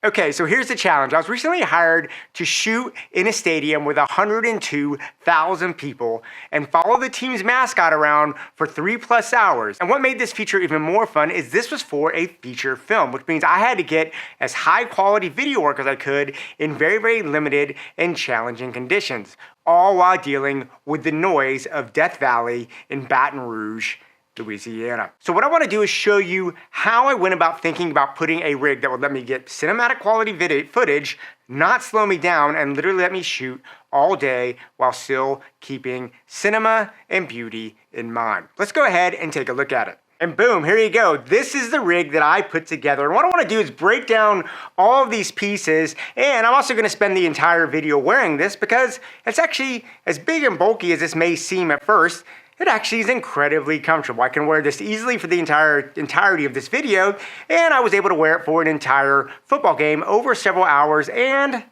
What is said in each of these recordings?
Okay, so here's the challenge. I was recently hired to shoot in a stadium with 102,000 people and follow the team's mascot around for 3+ hours. And what made this feature even more fun is this was for a feature film, which means I had to get as high quality video work as I could in very, very limited and challenging conditions, all while dealing with the noise of Death Valley in Baton Rouge, Louisiana. So what I want to do is show you how I went about thinking about putting a rig that would let me get cinematic quality footage, not slow me down, and literally let me shoot all day while still keeping cinema and beauty in mind. Let's go ahead and take a look at it. And boom, here you go. This is the rig that I put together. And what I want to do is break down all of these pieces. And I'm also going to spend the entire video wearing this because it's actually, as big and bulky as this may seem at first, it actually is incredibly comfortable. I can wear this easily for the entirety of this video, and I was able to wear it for an entire football game over several hours and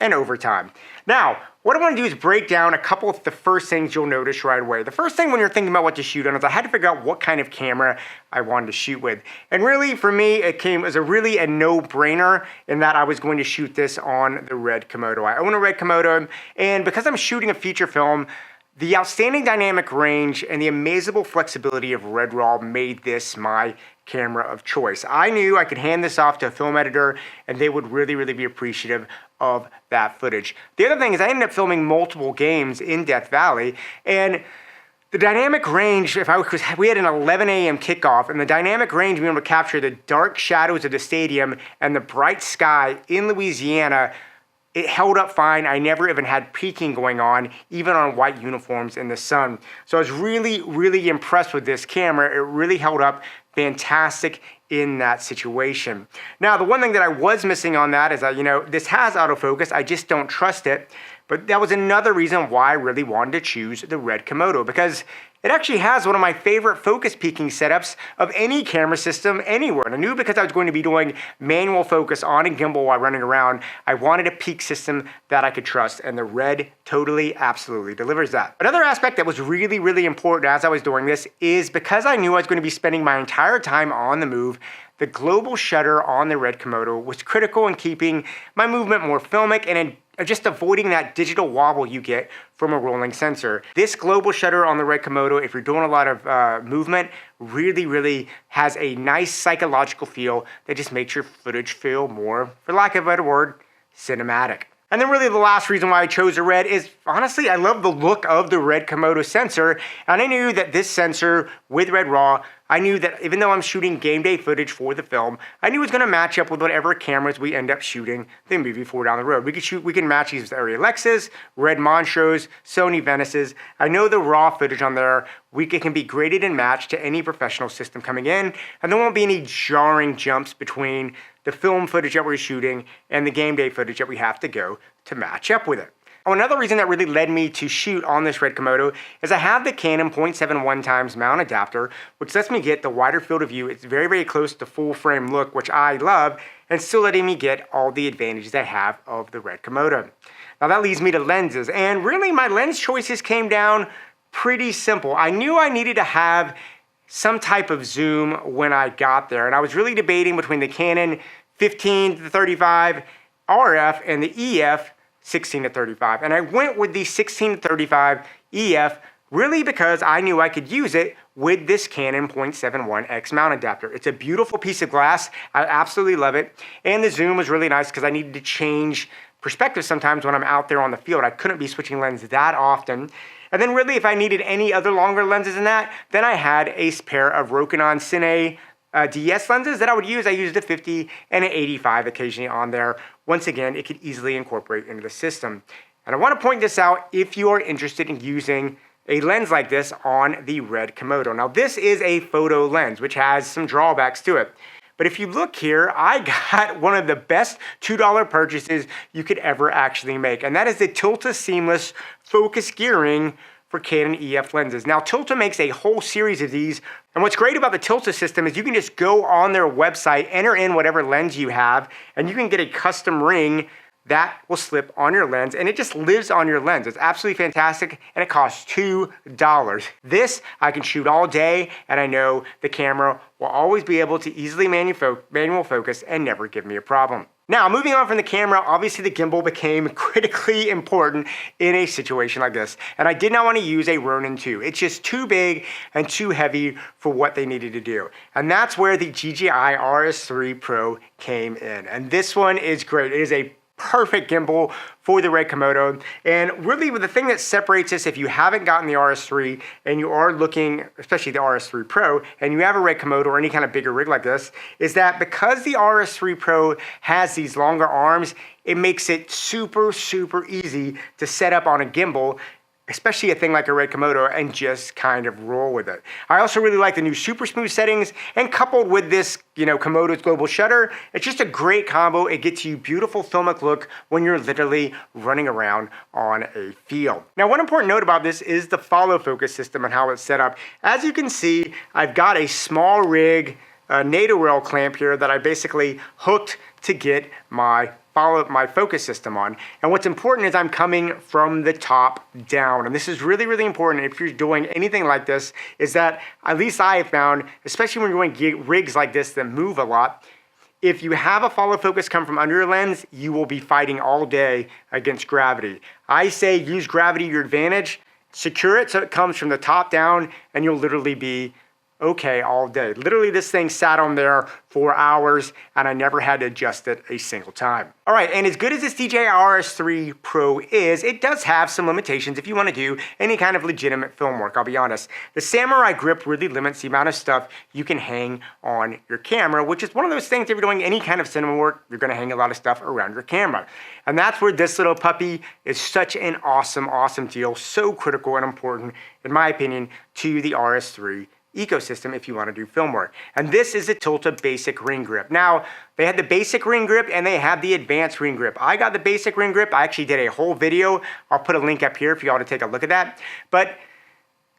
overtime. Now, what I want to do is break down a couple of the first things you'll notice right away. The first thing when you're thinking about what to shoot on is I had to figure out what kind of camera I wanted to shoot with. And really, for me, it came as a no-brainer in that I was going to shoot this on the Red Komodo. I own a Red Komodo, and because I'm shooting a feature film, the outstanding dynamic range and the amazable flexibility of Red Raw made this my camera of choice. I knew I could hand this off to a film editor and they would really, really be appreciative of that footage. The other thing is I ended up filming multiple games in Death Valley, and the dynamic range, we had an 11 a.m. kickoff, and the dynamic range being able to capture the dark shadows of the stadium and the bright sky in Louisiana, it held up fine. I never even had peaking going on, even on white uniforms in the sun. So I was really, really impressed with this camera. It really held up fantastic in that situation. Now, the one thing that I was missing on that is that, this has autofocus. I just don't trust it. But that was another reason why I really wanted to choose the Red Komodo, because it actually has one of my favorite focus peaking setups of any camera system anywhere. And I knew because I was going to be doing manual focus on a gimbal while running around, I wanted a peak system that I could trust, and the Red totally, absolutely delivers that. Another aspect that was really, really important as I was doing this is because I knew I was going to be spending my entire time on the move, the global shutter on the Red Komodo was critical in keeping my movement more filmic and in just avoiding that digital wobble you get from a rolling sensor. This global shutter on the Red Komodo, if you're doing a lot of movement, really, really has a nice psychological feel that just makes your footage feel more, for lack of a better word, cinematic. And then really the last reason why I chose the Red is, honestly, I love the look of the Red Komodo sensor. And I knew that this sensor with Red Raw, I knew that even though I'm shooting game day footage for the film, I knew it was going to match up with whatever cameras we end up shooting the movie for down the road. We can match these with Arri Alexas, Red Monstros, Sony Venices. I know the raw footage on there, it can be graded and matched to any professional system coming in, and there won't be any jarring jumps between the film footage that we're shooting and the game day footage that we have to go to match up with it. Oh, another reason that really led me to shoot on this Red Komodo is I have the Canon 0.71x mount adapter, which lets me get the wider field of view. It's very, very close to full frame look, which I love, and still letting me get all the advantages I have of the Red Komodo. Now that leads me to lenses, and really my lens choices came down pretty simple. I knew I needed to have some type of zoom when I got there, and I was really debating between the Canon 15-35 RF and the EF 16-35, and I went with the 16-35 EF really because I knew I could use it with this Canon 0.71x mount adapter. It's a beautiful piece of glass. I absolutely love it, and the zoom was really nice because I needed to change perspective sometimes when I'm out there on the field. I couldn't be switching lenses that often. And then really if I needed any other longer lenses than that, then I had a pair of Rokinon Cine DS lenses that I would use. I used a 50 and an 85 occasionally on there. Once again, it could easily incorporate into the system. And I want to point this out if you are interested in using a lens like this on the Red Komodo. Now this is a photo lens, which has some drawbacks to it. But if you look here, I got one of the best $2 purchases you could ever actually make. And that is the Tilta Seamless Focus Gearing for Canon EF lenses. Now Tilta makes a whole series of these, and what's great about the Tilta system is you can just go on their website, enter in whatever lens you have, and you can get a custom ring that will slip on your lens, and it just lives on your lens. It's absolutely fantastic, and it costs $2. This I can shoot all day, and I know the camera will always be able to easily manual focus and never give me a problem. Now, moving on from the camera, obviously the gimbal became critically important in a situation like this, and I did not want to use a Ronin 2. It's just too big and too heavy for what they needed to do. And that's where the DJI RS3 PRO came in. And this one is great. It is a perfect gimbal for the Red Komodo. And really the thing that separates this, if you haven't gotten the RS3 and you are looking, especially the RS3 Pro, and you have a Red Komodo or any kind of bigger rig like this, is that because the RS3 Pro has these longer arms, it makes it super, super easy to set up on a gimbal, especially a thing like a Red Komodo, and just kind of roll with it. I also really like the new super smooth settings, and coupled with this, Komodo's global shutter, it's just a great combo. It gets you beautiful filmic look when you're literally running around on a field. Now, one important note about this is the follow focus system and how it's set up. As you can see, I've got a small rig, NATO rail clamp here that I basically hooked to get my focus system on. And what's important is I'm coming from the top down. And this is really, really important if you're doing anything like this, is that at least I have found, especially when you're doing rigs like this that move a lot, if you have a follow focus come from under your lens, you will be fighting all day against gravity. I say use gravity to your advantage, secure it so it comes from the top down, and you'll literally be okay all day. Literally, this thing sat on there for hours and I never had to adjust it a single time. All right, and as good as this DJI RS3 PRO is, it does have some limitations if you want to do any kind of legitimate film work, I'll be honest. The Samurai grip really limits the amount of stuff you can hang on your camera, which is one of those things if you're doing any kind of cinema work, you're gonna hang a lot of stuff around your camera. And that's where this little puppy is such an awesome, awesome deal, so critical and important, in my opinion, to the RS3 ecosystem if you want to do film work. And this is a Tilta basic ring grip. Now, they had the basic ring grip and they have the advanced ring grip. I got the basic ring grip. I actually did a whole video. I'll put a link up here for y'all to take a look at that. But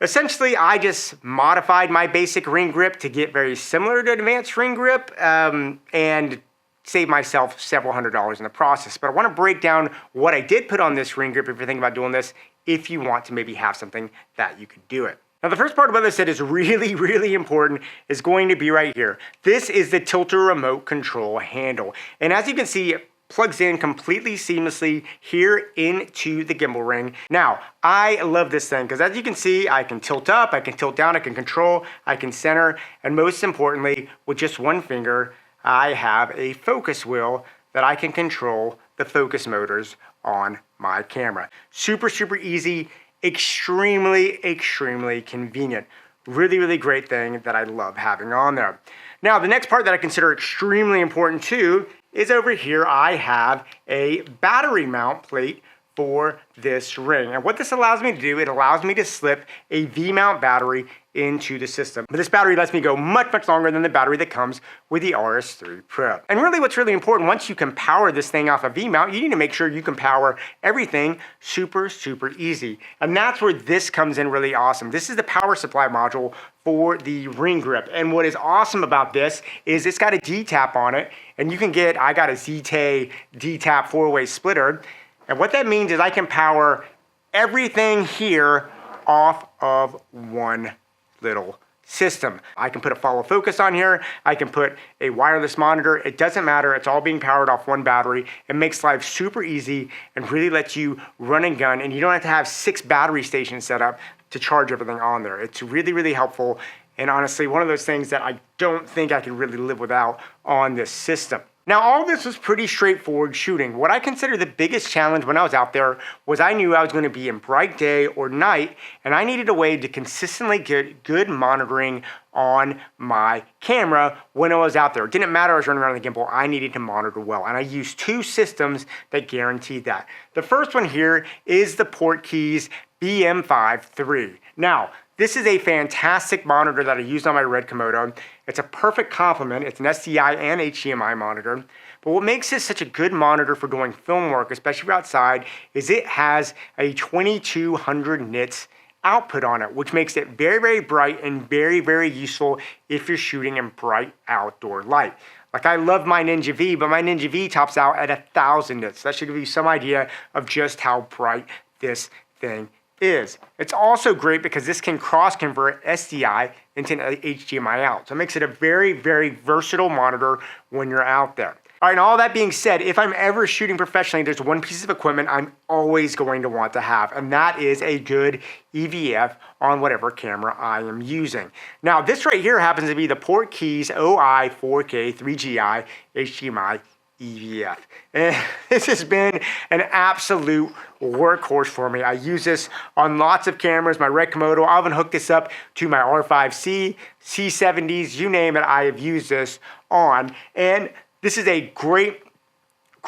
essentially, I just modified my basic ring grip to get very similar to advanced ring grip and save myself several $100s in the process. But I want to break down what I did put on this ring grip if you're thinking about doing this, if you want to maybe have something that you could do it. Now, the first part about this that is really, really important is going to be right here. This is the Tilta remote control handle. And as you can see, it plugs in completely seamlessly here into the gimbal ring. Now, I love this thing because as you can see, I can tilt up, I can tilt down, I can control, I can center, and most importantly, with just one finger, I have a focus wheel that I can control the focus motors on my camera. Super, super easy. Extremely, extremely convenient. Really, really great thing that I love having on there. Now, the next part that I consider extremely important too is over here I have a battery mount plate for this ring. And what this allows me to do, it allows me to slip a V-mount battery into the system. But this battery lets me go much, much longer than the battery that comes with the RS3 PRO. And really what's really important, once you can power this thing off a V-mount, you need to make sure you can power everything super, super easy. And that's where this comes in really awesome. This is the power supply module for the ring grip. And what is awesome about this is it's got a D-tap on it, and you can get, I got a ZT D-tap 4-way splitter. And what that means is I can power everything here off of one little system. I can put a follow focus on here. I can put a wireless monitor. It doesn't matter. It's all being powered off one battery. It makes life super easy and really lets you run and gun. And you don't have to have 6 battery stations set up to charge everything on there. It's really, really helpful. And honestly, one of those things that I don't think I can really live without on this system. Now, all this was pretty straightforward shooting. What I consider the biggest challenge when I was out there was I knew I was going to be in bright day or night, and I needed a way to consistently get good monitoring on my camera when I was out there. It didn't matter I was running around the gimbal, I needed to monitor well. And I used 2 systems that guaranteed that. The first one here is the Portkeys BM5 III. Now, this is a fantastic monitor that I used on my Red Komodo. It's a perfect complement. It's an SDI and HDMI monitor. But what makes this such a good monitor for doing film work, especially outside, is it has a 2200 nits output on it, which makes it very, very bright and very, very useful if you're shooting in bright outdoor light. Like, I love my Ninja V, but my Ninja V tops out at 1000 nits. That should give you some idea of just how bright this thing is. It's also great because this can cross-convert SDI into an HDMI out. So it makes it a very, very versatile monitor when you're out there. All right, and all that being said, if I'm ever shooting professionally, there's one piece of equipment I'm always going to want to have, and that is a good EVF on whatever camera I am using. Now, this right here happens to be the Portkeys OI 4K 3GI HDMI EVF. And this has been an absolute workhorse for me. I use this on lots of cameras, my Red Komodo. I'll even hook this up to my R5C, C70s, you name it, I have used this on. And this is a great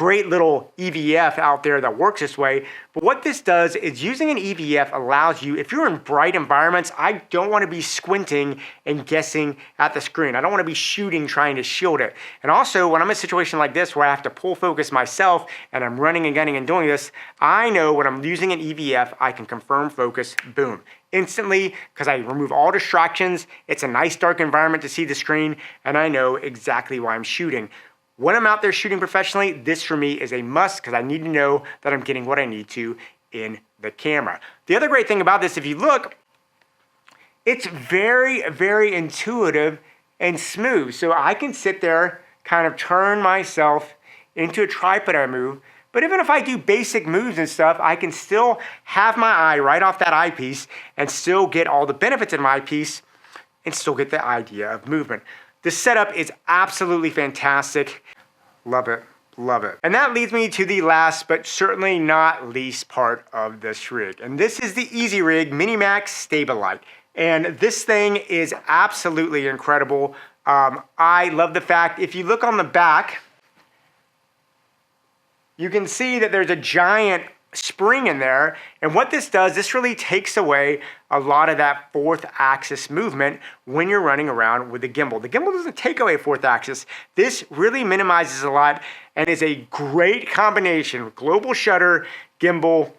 little EVF out there that works this way. But what this does is using an EVF allows you, if you're in bright environments, I don't want to be squinting and guessing at the screen. I don't want to be shooting trying to shield it. And also when I'm in a situation like this where I have to pull focus myself and I'm running and gunning and doing this, I know when I'm using an EVF, I can confirm focus, boom, instantly, because I remove all distractions. It's a nice dark environment to see the screen, and I know exactly why I'm shooting. When I'm out there shooting professionally, this for me is a must because I need to know that I'm getting what I need to in the camera. The other great thing about this, if you look, it's very, very intuitive and smooth. So I can sit there, kind of turn myself into a tripod I move, but even if I do basic moves and stuff, I can still have my eye right off that eyepiece and still get all the benefits of my eyepiece and still get the idea of movement. This setup is absolutely fantastic. Love it, love it. And that leads me to the last, but certainly not least part of this rig. And this is the Easyrig Minimax Stabilite. And this thing is absolutely incredible. I love the fact, if you look on the back, you can see that there's a giant spring in there, and what this does, this really takes away a lot of that fourth axis movement when you're running around with the gimbal. The gimbal doesn't take away fourth axis. This really minimizes a lot and is a great combination. Global shutter, gimbal,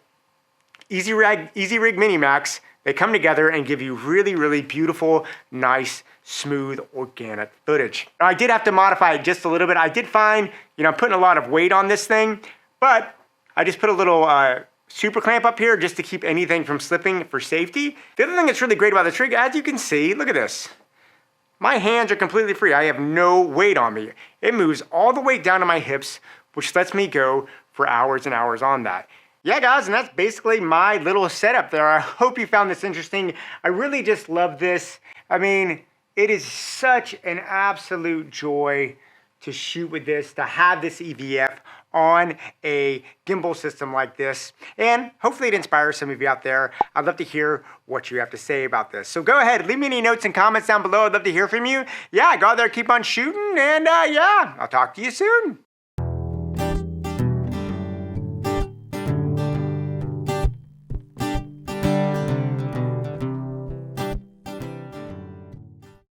Easyrig Minimax, they come together and give you really, really beautiful, nice, smooth, organic footage. Now, I did have to modify it just a little bit. I did find, I'm putting a lot of weight on this thing, but I just put a little super clamp up here just to keep anything from slipping for safety. The other thing that's really great about the rig, as you can see, look at this. My hands are completely free. I have no weight on me. It moves all the way down to my hips, which lets me go for hours and hours on that. Yeah, guys, and that's basically my little setup there. I hope you found this interesting. I really just love this. I mean, it is such an absolute joy to shoot with this, to have this EVF on a gimbal system like this, and hopefully it inspires some of you out there. I'd love to hear what you have to say about this. So go ahead, leave me any notes and comments down below. I'd love to hear from you. Yeah, go out there, keep on shooting, and yeah, I'll talk to you soon.